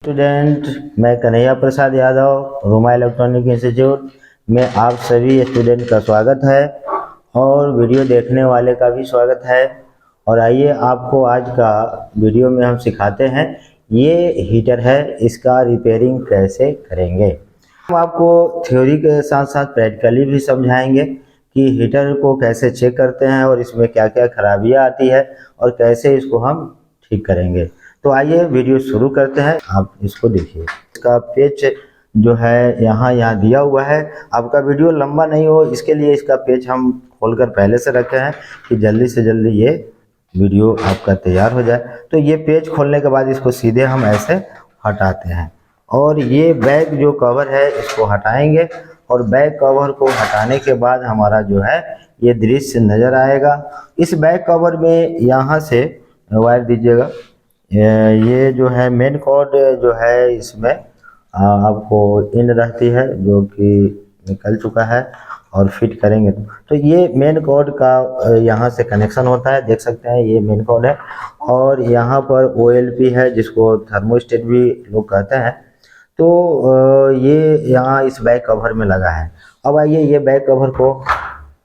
Student, मैं Kanhaiya Prasad Yadav, Roma electronic institute में आप सभी स्टूडेंट का स्वागत है और वीडियो देखने वाले का भी स्वागत है। और आइए आपको आज का वीडियो में हम सिखाते हैं, ये हीटर है, इसका रिपेयरिंग कैसे करेंगे। हम आपको थ्योरी के साथ साथ प्रैक्टिकली भी समझाएंगे कि हीटर को कैसे चेक करते हैं और इसमें क्या क्या खराबियाँ आती है और कैसे इसको हम ठीक करेंगे। तो आइए वीडियो शुरू करते हैं। आप इसको देखिए, इसका पेच जो है यहाँ दिया हुआ है। आपका वीडियो लंबा नहीं हो इसके लिए इसका पेच हम खोलकर पहले से रखे हैं कि जल्दी से जल्दी ये वीडियो आपका तैयार हो जाए। तो ये पेच खोलने के बाद इसको सीधे हम ऐसे हटाते हैं और ये बैक जो कवर है इसको हटाएंगे और बैक कवर को हटाने के बाद हमारा जो है ये दृश्य नज़र आएगा। इस बैक कवर में यहाँ से वायर दीजिएगा। ये जो है मेन कॉर्ड जो है इसमें आपको इन रहती है जो कि निकल चुका है और फिट करेंगे तो ये मेन कॉर्ड का यहाँ से कनेक्शन होता है। देख सकते हैं ये मेन कॉर्ड है और यहाँ पर OLP है जिसको थर्मोस्टेट भी लोग कहते हैं। तो ये यहाँ इस बैक कवर में लगा है। अब आइए ये बैक कवर को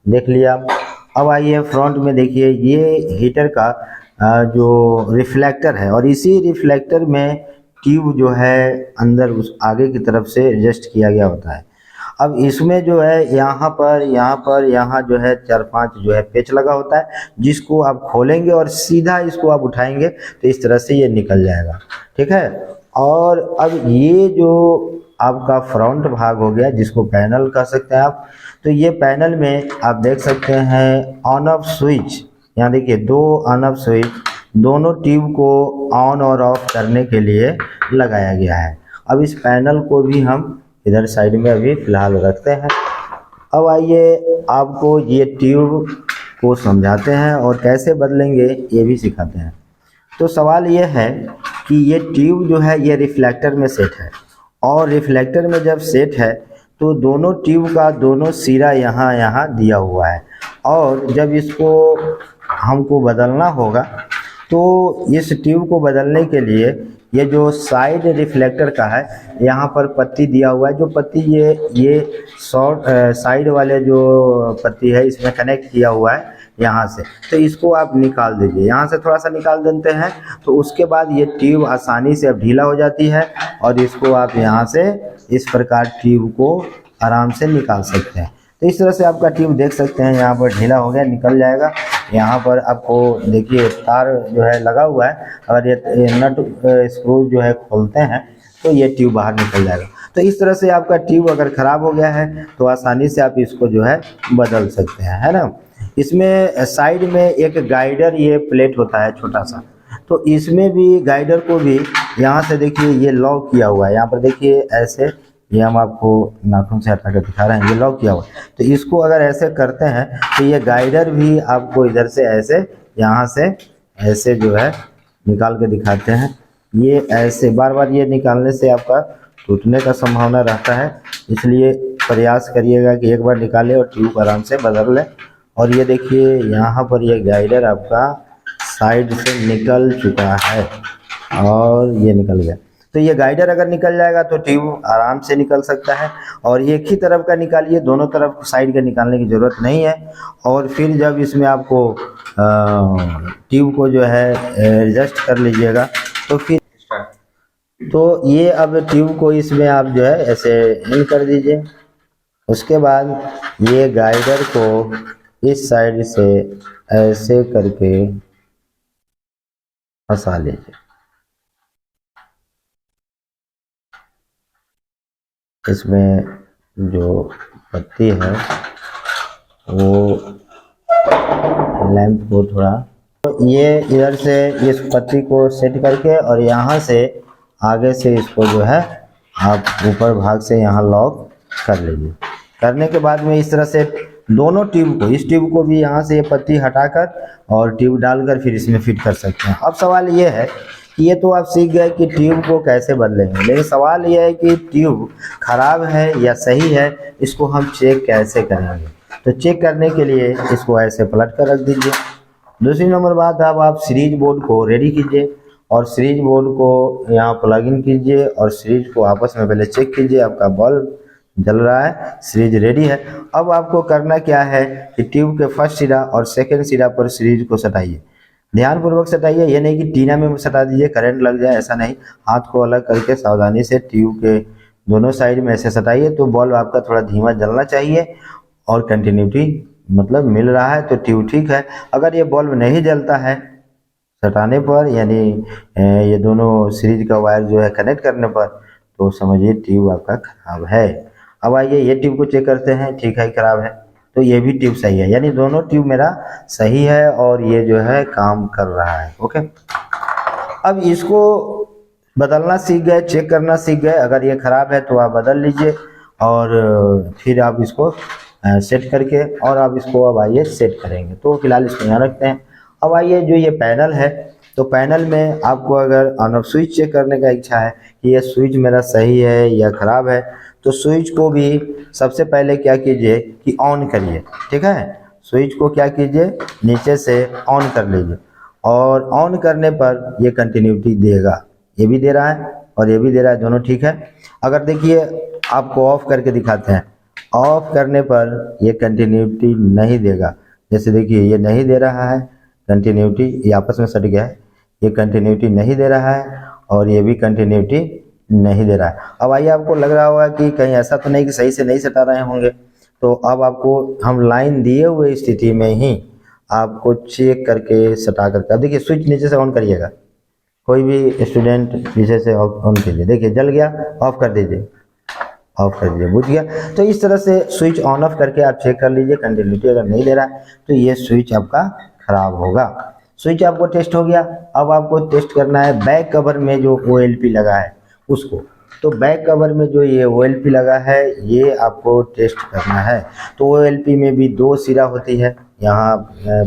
देख लिया। अब आइए फ्रंट में देखिए, ये हीटर का जो रिफ्लेक्टर है और इसी रिफ्लेक्टर में ट्यूब जो है अंदर उस आगे की तरफ से एडजस्ट किया गया होता है। अब इसमें जो है यहाँ जो है 4-5 जो है पेच लगा होता है जिसको आप खोलेंगे और सीधा इसको आप उठाएंगे तो इस तरह से ये निकल जाएगा, ठीक है। और अब ये जो आपका फ्रंट भाग हो गया जिसको पैनल कह सकते हैं आप, तो ये पैनल में आप देख सकते हैं ऑन ऑफ स्विच। यहाँ देखिए 2 ऑन ऑफ स्विच दोनों ट्यूब को ऑन और ऑफ करने के लिए लगाया गया है। अब इस पैनल को भी हम इधर साइड में अभी फ़िलहाल रखते हैं। अब आइए आपको ये ट्यूब को समझाते हैं और कैसे बदलेंगे ये भी सिखाते हैं। तो सवाल ये है कि ये ट्यूब जो है ये रिफ्लेक्टर में सेट है और रिफ्लेक्टर में जब सेट है तो दोनों ट्यूब का दोनों सिरा यहाँ दिया हुआ है और जब इसको हमको बदलना होगा तो इस ट्यूब को बदलने के लिए ये जो साइड रिफ्लेक्टर का है यहाँ पर पत्ती दिया हुआ है। जो पत्ती ये शॉर्ट साइड वाले जो पत्ती है इसमें कनेक्ट किया हुआ है यहाँ से, तो इसको आप निकाल दीजिए। यहाँ से थोड़ा सा निकाल देते हैं तो उसके बाद ये ट्यूब आसानी से अब ढीला हो जाती है और इसको आप यहाँ से इस प्रकार ट्यूब को आराम से निकाल सकते हैं। तो इस तरह से आपका ट्यूब देख सकते हैं यहाँ पर ढीला हो गया, निकल जाएगा। यहाँ पर आपको देखिए तार जो है लगा हुआ है, अगर ये नट स्क्रू जो है खोलते हैं तो ये ट्यूब बाहर निकल जाएगा। तो इस तरह से आपका ट्यूब अगर ख़राब हो गया है तो आसानी से आप इसको जो है बदल सकते हैं, है ना। इसमें साइड में एक गाइडर ये प्लेट होता है छोटा सा, तो इसमें भी गाइडर को भी यहाँ से देखिए ये लॉक किया हुआ है। यहाँ पर देखिए ऐसे, ये हम आपको नाखून से हटा कर दिखा रहे हैं, ये लॉक किया हुआ है। तो इसको अगर ऐसे करते हैं तो ये गाइडर भी आपको इधर से ऐसे यहाँ से ऐसे जो है निकाल के दिखाते हैं। ये ऐसे बार बार ये निकालने से आपका टूटने का संभावना रहता है, इसलिए प्रयास करिएगा कि एक बार निकालें और ट्यूब आराम से बदल लें। और ये देखिए यहाँ पर ये गाइडर आपका साइड से निकल चुका है और ये निकल गया। तो ये गाइडर अगर निकल जाएगा तो ट्यूब आराम से निकल सकता है। और एक ही तरफ का निकालिए, दोनों तरफ साइड का निकालने की ज़रूरत नहीं है। और फिर जब इसमें आपको ट्यूब को जो है एडजस्ट कर लीजिएगा तो फिर तो ये अब ट्यूब को इसमें आप जो है ऐसे इन कर दीजिए। उसके बाद ये गाइडर को इस साइड से ऐसे करके फंसा लीजिए। इसमें जो पत्ती है वो लैंप को थोड़ा, तो ये इधर से इस पत्ती को सेट करके और यहाँ से आगे से इसको जो है आप ऊपर भाग से यहाँ लॉक कर लीजिए। करने के बाद में इस तरह से दोनों ट्यूब को, इस ट्यूब को भी यहाँ से ये पत्ती हटाकर और ट्यूब डालकर फिर इसमें फिट कर सकते हैं। अब सवाल ये है कि ये तो आप सीख गए कि ट्यूब को कैसे बदलेंगे, लेकिन सवाल ये है कि ट्यूब खराब है या सही है, इसको हम चेक कैसे करेंगे। तो चेक करने के लिए इसको ऐसे पलट कर रख दीजिए। दूसरी नंबर बात, अब आप सीरीज बोर्ड को रेडी कीजिए और सीरीज बोर्ड को यहाँ प्लग इन कीजिए और सीरीज को आपस में पहले चेक कीजिए, आपका बल्ब जल रहा है, सीरीज रेडी है। अब आपको करना क्या है कि ट्यूब के फर्स्ट सिरा और सेकंड सिरा पर सीरीज को सटाइए, ध्यानपूर्वक सटाइए। ये नहीं कि टीना में सटा दीजिए करंट लग जाए, ऐसा नहीं। हाथ को अलग करके सावधानी से ट्यूब के दोनों साइड में ऐसे सटाइए तो बल्ब आपका थोड़ा धीमा जलना चाहिए और कंटिन्यूटी मतलब मिल रहा है तो ट्यूब ठीक है। अगर ये बल्ब नहीं जलता है सटाने पर, यानी ये दोनों सीरीज का वायर जो है कनेक्ट करने पर, तो समझिए ट्यूब आपका खराब है। अब आइए ये ट्यूब को चेक करते हैं, ठीक है खराब है, तो ये भी ट्यूब सही है, यानी दोनों ट्यूब मेरा सही है और ये जो है काम कर रहा है। ओके, अब इसको बदलना सीख गए, चेक करना सीख गए। अगर ये खराब है तो आप बदल लीजिए और फिर आप इसको सेट करके और आप इसको अब आइए सेट करेंगे। तो फिलहाल इसको यहाँ रखते हैं। अब आइए जो ये पैनल है, तो पैनल में आपको अगर ऑन ऑफ स्विच चेक करने का इच्छा है कि ये स्विच मेरा सही है या खराब है, तो स्विच को भी सबसे पहले क्या कीजिए कि ऑन करिए, ठीक है। स्विच को क्या कीजिए नीचे से ऑन कर लीजिए और ऑन करने पर ये कंटिन्यूटी देगा, ये भी दे रहा है और ये भी दे रहा है, दोनों ठीक है। अगर देखिए आपको ऑफ करके दिखाते हैं, ऑफ करने पर ये कंटिन्यूटी नहीं देगा। जैसे देखिए ये नहीं दे रहा है कंटिन्यूटी, ये आपस में सट गया है, ये कंटिन्यूटी नहीं दे रहा है और ये भी कंटिन्यूटी नहीं दे रहा है। अब आइए आपको लग रहा होगा कि कहीं ऐसा तो नहीं कि सही से नहीं सटा रहे होंगे, तो अब आपको हम लाइन दिए हुए स्थिति में ही आपको चेक करके सटा करके, अब देखिए स्विच नीचे से ऑन करिएगा, कोई भी स्टूडेंट नीचे से ऑन कीजिए, देखिए जल गया, ऑफ कर दीजिए, ऑफ कर दीजिए, बुझ गया। तो इस तरह से स्विच ऑन ऑफ करके आप चेक कर लीजिए, कंटिन्यूटी अगर नहीं दे रहा है तो ये स्विच आपका खराब होगा। स्विच आपको टेस्ट हो गया। अब आपको टेस्ट करना है बैक कवर में जो OLP लगा है उसको, तो बैक कवर में जो ये OLP लगा है ये आपको टेस्ट करना है। तो OLP में भी 2 सिरा होती है, यहाँ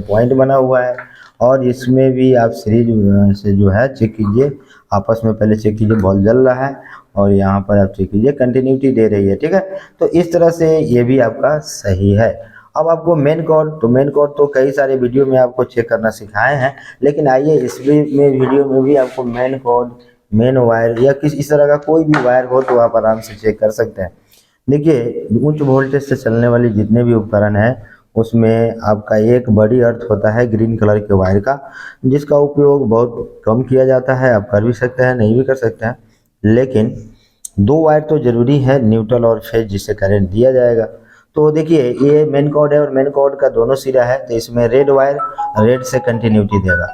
पॉइंट बना हुआ है और इसमें भी आप सीरीज से जो है चेक कीजिए, आपस में पहले चेक कीजिए बॉल जल रहा है और यहाँ पर आप चेक कीजिए कंटिन्यूटी दे रही है, ठीक है। तो इस तरह से ये भी आपका सही है। अब आपको मेन कॉर्ड, तो मेन कॉर्ड तो कई सारे वीडियो में आपको चेक करना सिखाए हैं, लेकिन आइए इस वीडियो में भी आपको मेन कॉर्ड, मेन वायर या किस इस तरह का कोई भी वायर हो तो आप आराम से चेक कर सकते हैं। देखिए उच्च वोल्टेज से चलने वाली जितने भी उपकरण हैं उसमें आपका एक बड़ी अर्थ होता है ग्रीन कलर के वायर का, जिसका उपयोग बहुत कम किया जाता है। आप कर भी सकते हैं, नहीं भी कर सकते हैं, लेकिन 2 वायर तो जरूरी है, न्यूट्रल और फेज, जिससे करंट दिया जाएगा। तो देखिए ये मेन कॉर्ड है और मेन कॉर्ड का दोनों सिरा है, तो इसमें रेड वायर रेड से कंटिन्यूटी देगा,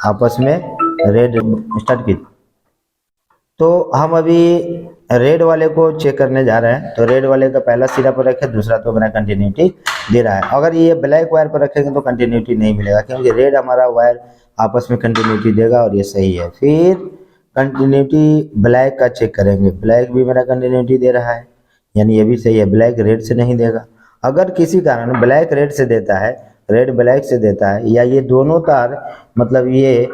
आपस में रेड स्टार्ट की। तो हम अभी रेड वाले को चेक करने जा रहे हैं, तो रेड वाले का पहला सिरा पर रखे, दूसरा तो बिना कंटिन्यूटी दे रहा है। अगर ये ब्लैक वायर पर रखेंगे तो कंटिन्यूटी नहीं मिलेगा, क्योंकि रेड हमारा वायर आपस में कंटिन्यूटी देगा और ये सही है। फिर कंटिन्यूटी ब्लैक का चेक करेंगे, ब्लैक भी मेरा कंटिन्यूटी दे रहा है, यानी ये भी सही है, ब्लैक रेड से नहीं देगा। अगर किसी कारण ब्लैक रेड से देता है, रेड ब्लैक से देता है, या ये दोनों तार मतलब ये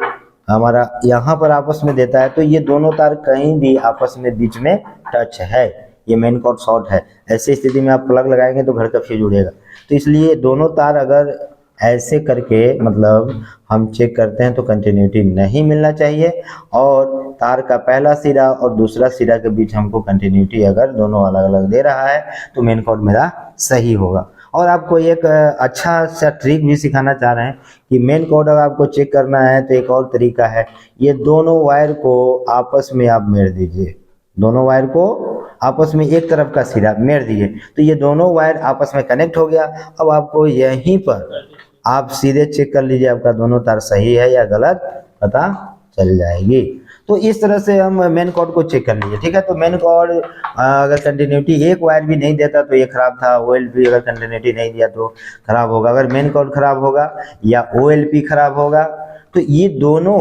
हमारा यहाँ पर आपस में देता है, तो ये दोनों तार कहीं भी आपस में बीच में टच है, ये मेन कॉर्ड शॉर्ट है। ऐसी स्थिति में आप प्लग लगाएंगे तो घर का फ्यूज उड़ेगा। तो इसलिए दोनों तार अगर ऐसे करके मतलब हम चेक करते हैं तो कंटिन्यूटी नहीं मिलना चाहिए, और तार का पहला सिरा और दूसरा सिरा के बीच हमको कंटिन्यूटी अगर दोनों अलग अलग दे रहा है तो मेन कॉर्ड मेरा सही होगा। और आपको एक अच्छा सा ट्रिक भी सिखाना चाह रहे हैं कि मेन कॉर्ड अगर आपको चेक करना है तो एक और तरीका है, ये दोनों वायर को आपस में आप मेड़ दीजिए, दोनों वायर को आपस में एक तरफ का सिरा मेड़ दीजिए, तो ये दोनों वायर आपस में कनेक्ट हो गया। अब आपको यहीं पर आप सीधे चेक कर लीजिए आपका दोनों तार सही है या गलत, पता चल जाएगी। तो इस तरह से हम मेन कॉर्ड को चेक कर लीजिए, ठीक है। तो मेन कॉर्ड अगर कंटिन्यूटी एक वायर भी नहीं देता तो ये खराब था, OLP अगर कंटिन्यूटी नहीं दिया तो खराब होगा। अगर मेन कॉर्ड खराब होगा या OLP खराब होगा तो ये दोनों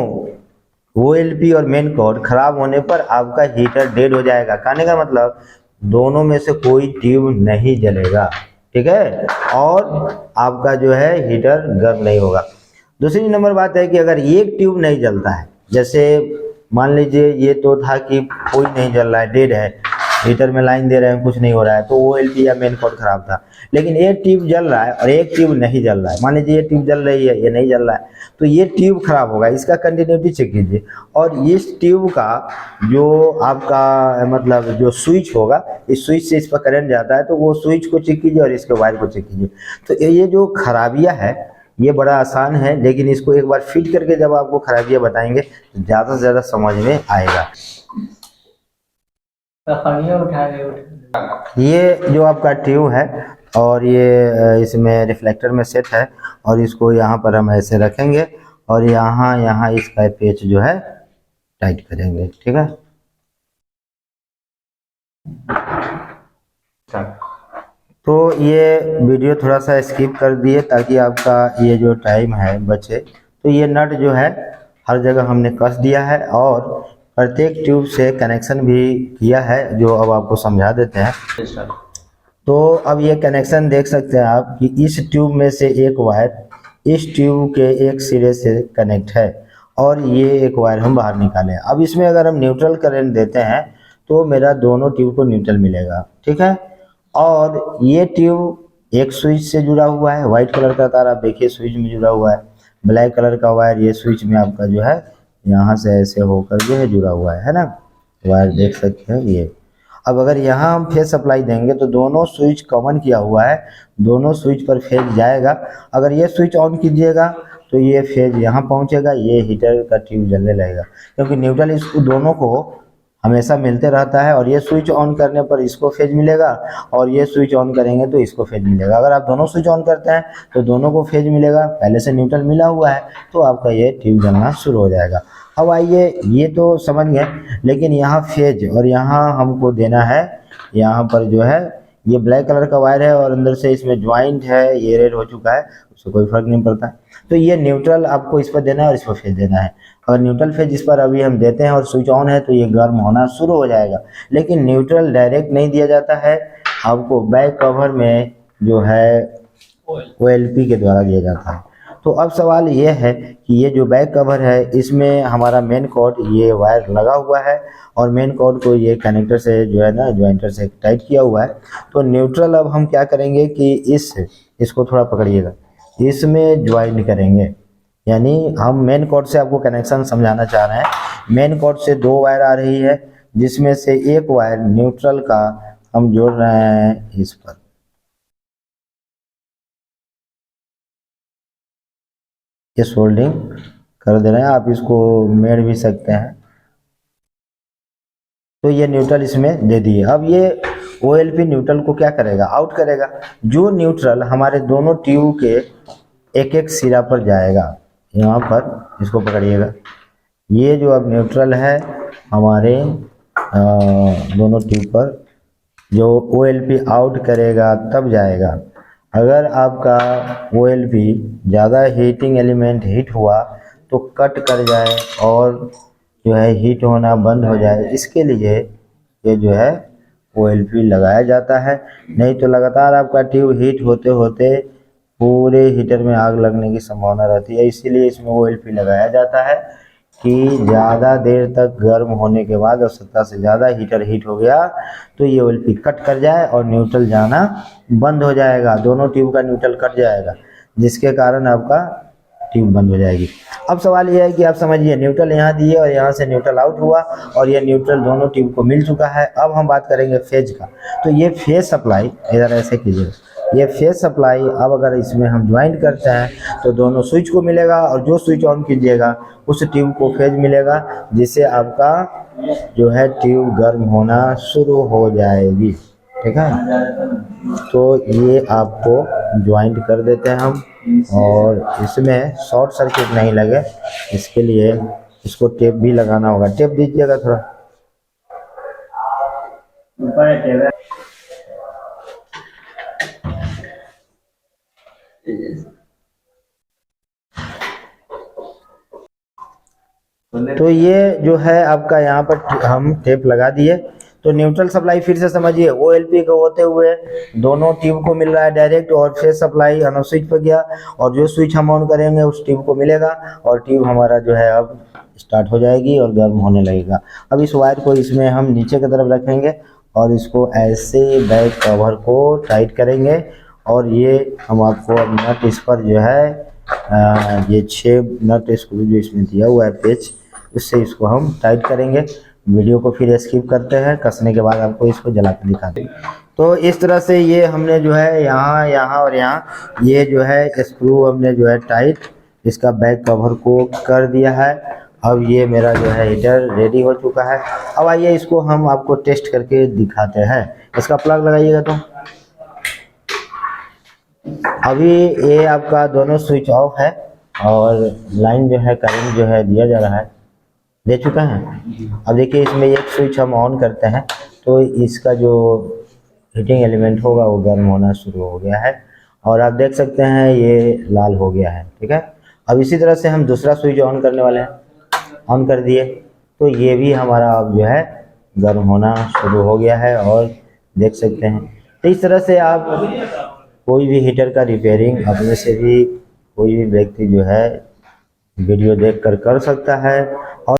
OLP और मेन कॉर्ड खराब होने पर आपका हीटर डेड हो जाएगा। कहने का मतलब दोनों में से कोई ट्यूब नहीं जलेगा, ठीक है, और आपका जो है हीटर गर्म नहीं होगा। दूसरी नंबर बात है कि अगर एक ट्यूब नहीं जलता है, जैसे मान लीजिए ये तो था कि कोई नहीं जल रहा है, डेड है, हीटर में लाइन दे रहे हैं, कुछ नहीं हो रहा है, तो OLP या मेन कॉर्ड खराब था। लेकिन ये ट्यूब जल रहा है और एक ट्यूब नहीं जल रहा है, मान लीजिए ये ट्यूब जल रही है, ये नहीं जल रहा है, तो ये ट्यूब खराब होगा। इसका कंटिन्यूटी चेक कीजिए, और इस ट्यूब का जो आपका मतलब जो स्विच होगा, इस स्विच से इस पर करंट जाता है, तो वो स्विच को चेक कीजिए और इसके वायर को चेक कीजिए। तो ये जो खराबियाँ है ये बड़ा आसान है, लेकिन इसको एक बार फिट करके जब आपको खराबियाँ बताएंगे तो ज़्यादा से ज़्यादा समझ में आएगा। ये जो आपका ट्यूब है और ये इसमें रिफ्लेक्टर में सेट है, और इसको यहाँ पर हम ऐसे रखेंगे और यहाँ इसका पेच जो है टाइट करेंगे, ठीक है। तो ये वीडियो थोड़ा सा स्किप कर दिए ताकि आपका ये जो टाइम है बचे। तो ये नट जो है हर जगह हमने कस दिया है और प्रत्येक ट्यूब से कनेक्शन भी किया है, जो अब आपको समझा देते हैं। तो अब ये कनेक्शन देख सकते हैं आप कि इस ट्यूब में से एक वायर इस ट्यूब के एक सिरे से कनेक्ट है और ये एक वायर हम बाहर निकालें। अब इसमें अगर हम न्यूट्रल करंट देते हैं तो मेरा दोनों ट्यूब को न्यूट्रल मिलेगा, ठीक है। और ये ट्यूब एक स्विच से जुड़ा हुआ है, व्हाइट कलर का तार आप देखिए स्विच में जुड़ा हुआ है, ब्लैक कलर का वायर ये स्विच में आपका जो है यहाँ से ऐसे होकर जो है जुड़ा हुआ है ना, वायर देख सकते हैं ये। अब अगर यहाँ हम फेज सप्लाई देंगे तो दोनों स्विच कॉमन किया हुआ है, दोनों स्विच पर फेज जाएगा। अगर ये स्विच ऑन कीजिएगा तो ये फेज यहाँ पहुँचेगा, ये हीटर का ट्यूब जलने लगेगा, क्योंकि न्यूट्रल इसको दोनों को हमेशा मिलते रहता है। और ये स्विच ऑन करने पर इसको फेज मिलेगा और ये स्विच ऑन करेंगे तो इसको फेज मिलेगा। अगर आप दोनों स्विच ऑन करते हैं तो दोनों को फेज मिलेगा, पहले से न्यूट्रल मिला हुआ है तो आपका ये ट्यूब जलना शुरू हो जाएगा। अब आइए, ये तो समझ गए, लेकिन यहाँ फेज और यहाँ हमको देना है, यहाँ पर जो है ये ब्लैक कलर का वायर है और अंदर से इसमें ज्वाइंट है, ये रेड हो चुका है, उससे कोई फर्क नहीं पड़ता। तो ये न्यूट्रल आपको इस पर देना है और इस पर फेज देना है। अगर न्यूट्रल फेज इस पर अभी हम देते हैं और स्विच ऑन है तो ये गर्म होना शुरू हो जाएगा। लेकिन न्यूट्रल डायरेक्ट नहीं दिया जाता है, आपको बैक कवर में जो है OLP के द्वारा दिया जाता है। तो अब सवाल ये है कि ये जो बैक कवर है इसमें हमारा मेन कॉर्ड ये वायर लगा हुआ है और मेन कॉर्ड को ये कनेक्टर से जो है ना ज्वाइंटर से टाइट किया हुआ है। तो न्यूट्रल अब हम क्या करेंगे कि इसको थोड़ा पकड़िएगा, इसमें ज्वाइंट करेंगे। यानी हम मेन कॉर्ड से आपको कनेक्शन समझाना चाह रहे हैं। मेन कॉर्ड से 2 वायर आ रही है, जिसमें से एक वायर न्यूट्रल का हम जोड़ रहे हैं इस पर। ये सोल्डिंग कर दे रहे हैं, आप इसको मेड़ भी सकते हैं। तो ये न्यूट्रल इसमें दे दिए। अब ये OLP न्यूट्रल को क्या करेगा, आउट करेगा। जो न्यूट्रल हमारे दोनों ट्यूब के एक एक सिरा पर जाएगा, यहाँ पर इसको पकड़िएगा। ये जो अब न्यूट्रल है हमारे दोनों ट्यूब पर, जो OLP आउट करेगा तब जाएगा। अगर आपका OLP ज़्यादा हीटिंग एलिमेंट हीट हुआ तो कट कर जाए और जो है हीट होना बंद हो जाए, इसके लिए ये जो है OLP लगाया जाता है। नहीं तो लगातार आपका ट्यूब हीट होते होते पूरे हीटर में आग लगने की संभावना रहती है। इसीलिए इसमें OLP लगाया जाता है कि ज़्यादा देर तक गर्म होने के बाद आवश्यकता से ज़्यादा हीटर हीट हो गया तो ये OLP कट कर जाए और न्यूट्रल जाना बंद हो जाएगा, दोनों ट्यूब का न्यूट्रल कट जाएगा, जिसके कारण आपका ट्यूब बंद हो जाएगी। अब सवाल ये है कि आप समझिए, न्यूट्रल यहाँ दिए और यहाँ से न्यूट्रल आउट हुआ और ये न्यूट्रल दोनों ट्यूब को मिल चुका है। अब हम बात करेंगे फेज का। तो ये फेज सप्लाई इधर ऐसे कीजिए, ये फेज सप्लाई अब अगर इसमें हम ज्वाइंट करते हैं तो दोनों स्विच को मिलेगा और जो स्विच ऑन कीजिएगा उस ट्यूब को फेज मिलेगा, जिससे आपका जो है ट्यूब गर्म होना शुरू हो जाएगी, ठीक है। तो ये आपको ज्वाइंट कर देते हैं हम, और इसमें शॉर्ट सर्किट नहीं लगे इसके लिए इसको टेप भी लगाना होगा। टेप दीजिएगा थोड़ा। तो ये जो है आपका यहाँ पर हम टेप लगा दिए। तो न्यूट्रल सप्लाई फिर से समझिए, OLP को होते हुए दोनों ट्यूब को मिल रहा है डायरेक्ट, और फेज सप्लाई अन स्विच पर गया और जो स्विच हम ऑन करेंगे उस ट्यूब को मिलेगा और ट्यूब हमारा जो है अब स्टार्ट हो जाएगी और गर्म होने लगेगा। अब इस वायर को इसमें हम नीचे की तरफ रखेंगे और इसको ऐसे बैक कवर को टाइट करेंगे और ये हम आपको अब नट इस पर जो है ये 6 नट स्क्रू जो इसमें दिया हुआ है पेच, उससे इसको हम टाइट करेंगे। वीडियो को फिर स्किप करते हैं, कसने के बाद आपको इसको जला के दिखाते हैं। तो इस तरह से ये हमने जो है यहाँ और यहाँ ये जो है स्क्रू हमने जो है टाइट इसका बैक कवर को कर दिया है। अब ये मेरा जो है हीटर रेडी हो चुका है। अब आइए इसको हम आपको टेस्ट करके दिखाते हैं। इसका प्लग लगाइएगा। तो अभी ये आपका दोनों स्विच ऑफ है और लाइन जो है करंट जो है दिया जा रहा है, दे चुका है। अब देखिए इसमें एक स्विच हम ऑन करते हैं तो इसका जो हीटिंग एलिमेंट होगा वो गर्म होना शुरू हो गया है और आप देख सकते हैं ये लाल हो गया है। ठीक है, अब इसी तरह से हम दूसरा स्विच ऑन करने वाले हैं। ऑन कर दिए तो ये भी हमारा अब जो है गर्म होना शुरू हो गया है और देख सकते हैं। तो इस तरह से आप कोई भी हीटर का रिपेयरिंग अपने से भी कोई भी व्यक्ति जो है वीडियो देखकर कर सकता है। और